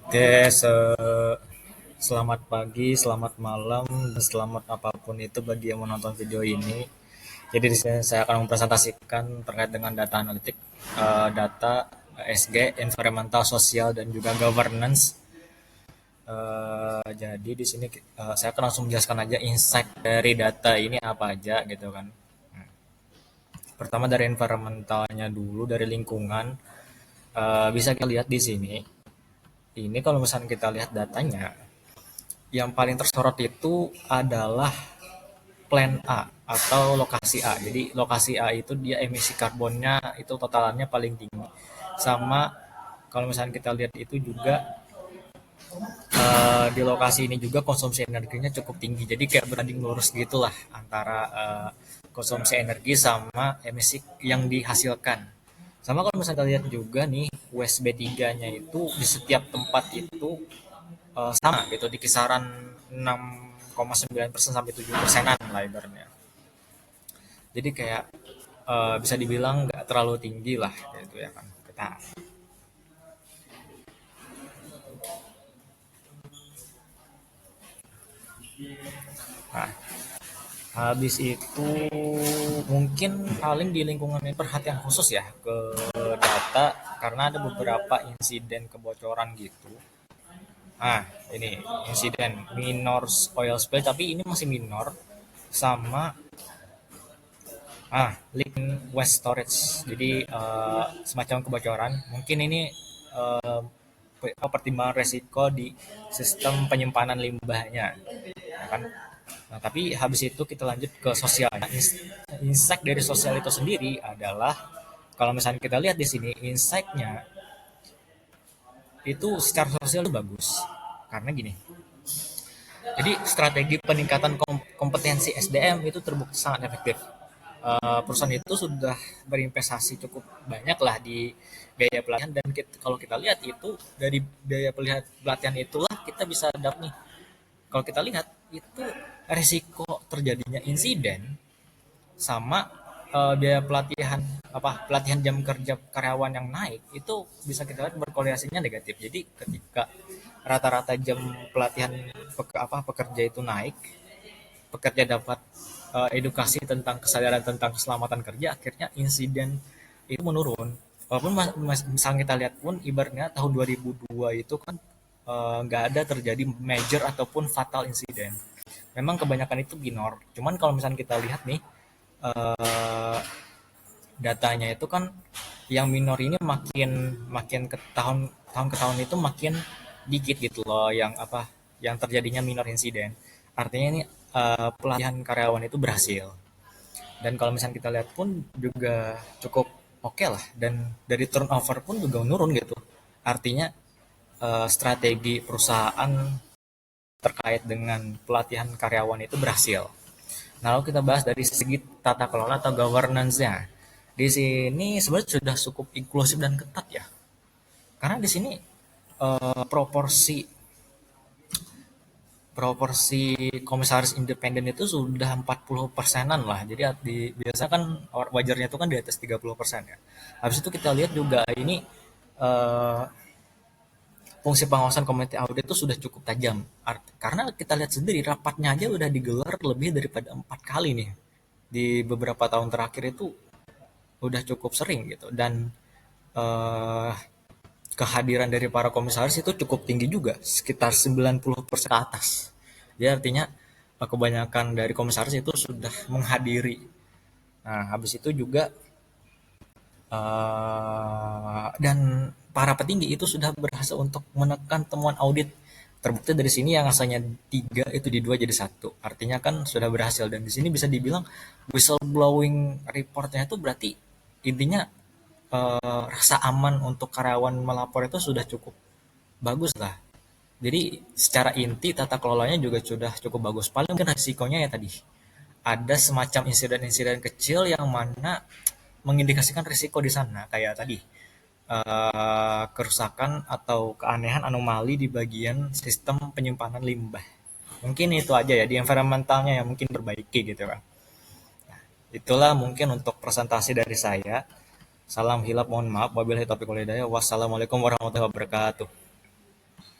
Oke, selamat pagi, selamat malam, dan selamat apapun itu bagi yang menonton video ini. Jadi di sini saya akan mempresentasikan terkait dengan data analitik, data ESG, environmental, sosial, dan juga governance. Jadi di sini saya akan langsung menjelaskan aja insight dari data ini apa aja gitu kan. Pertama dari environmentalnya dulu, dari lingkungan. Bisa kita lihat di sini. Ini kalau misalnya kita lihat datanya, yang paling tersorot itu adalah plan A atau lokasi A. Jadi lokasi A itu dia emisi karbonnya itu totalannya paling tinggi. Sama kalau misalnya kita lihat itu juga di lokasi ini juga konsumsi energinya cukup tinggi. Jadi kayak berbanding lurus gitulah antara konsumsi energi sama emisi yang dihasilkan. Sama kalau misalnya kita lihat juga nih waste B3-nya itu di setiap tempat itu sama gitu di kisaran 6,9% sampai 7%-an lah ibaratnya. Jadi kayak bisa dibilang nggak terlalu tinggi lah gitu ya kan. Nah, habis itu mungkin paling di lingkungan ini perhatian khusus ya ke data karena ada beberapa insiden kebocoran gitu. Ah, ini insiden minor oil spill tapi ini masih minor sama leak waste storage. Jadi semacam kebocoran. Mungkin ini eh, pertimbangan resiko di sistem penyimpanan limbahnya, ya kan? Nah, tapi habis itu kita lanjut ke sosial. Nah, insight dari sosial itu sendiri adalah kalau misalnya kita lihat di sini insight-nya itu secara sosial itu bagus. Karena gini, jadi strategi peningkatan kompetensi SDM itu terbukti sangat efektif. Perusahaan itu sudah berinvestasi cukup banyak lah di biaya pelatihan dan kalau kita lihat itu dari biaya pelatihan itulah kita bisa dapat nih. Kalau kita lihat itu resiko terjadinya insiden sama biaya pelatihan pelatihan jam kerja karyawan yang naik itu bisa kita lihat berkorelasinya negatif. Jadi ketika rata-rata jam pelatihan pekerja itu naik, pekerja dapat edukasi tentang kesadaran tentang keselamatan kerja, akhirnya insiden itu menurun. Walaupun misalnya kita lihat pun ibaratnya tahun 2002 itu kan nggak ada terjadi major ataupun fatal insiden. Memang kebanyakan itu minor. Cuman kalau misalnya kita lihat nih eh, datanya itu kan yang minor ini makin makin ke tahun ke tahun itu makin dikit gitu loh yang terjadinya minor insiden. Artinya ini pelatihan karyawan itu berhasil. Dan kalau misalnya kita lihat pun juga cukup oke lah dan dari turnover pun juga menurun gitu. Artinya strategi perusahaan terkait dengan pelatihan karyawan itu berhasil. Nah, lalu kita bahas dari segi tata kelola atau governance-nya. Di sini sebenarnya sudah cukup inklusif dan ketat ya. Karena di sini proporsi proporsi komisaris independen itu sudah 40%-an lah. Jadi biasa kan wajarnya itu kan di atas 30% ya. Habis itu kita lihat juga ini eh, fungsi pengawasan komite audit itu sudah cukup tajam. Karena kita lihat sendiri rapatnya aja udah digelar lebih daripada 4 kali nih. Di beberapa tahun terakhir itu udah cukup sering gitu. Dan eh, kehadiran dari para komisaris itu cukup tinggi juga, sekitar 90% ke atas. Jadi artinya kebanyakan dari komisaris itu sudah menghadiri. Nah, habis itu juga dan para petinggi itu sudah berhasil untuk menekan temuan audit. Terbukti dari sini yang asalnya 3 itu di 2 jadi 1. Artinya kan sudah berhasil dan di sini bisa dibilang whistleblowing reportnya itu berarti intinya rasa aman untuk karyawan melapor itu sudah cukup bagus lah. Jadi secara inti tata kelolanya juga sudah cukup bagus. Paling mungkin resikonya ya tadi ada semacam insiden-insiden kecil yang mana mengindikasikan risiko di sana kayak tadi kerusakan atau keanehan anomali di bagian sistem penyimpanan limbah. Mungkin itu aja ya di environmentalnya yang mungkin perbaiki gitu kan. Itulah mungkin untuk presentasi dari saya. Salam hilap, mohon maaf. Wabillahi taufiq wal hidayah. Wassalamualaikum warahmatullahi wabarakatuh.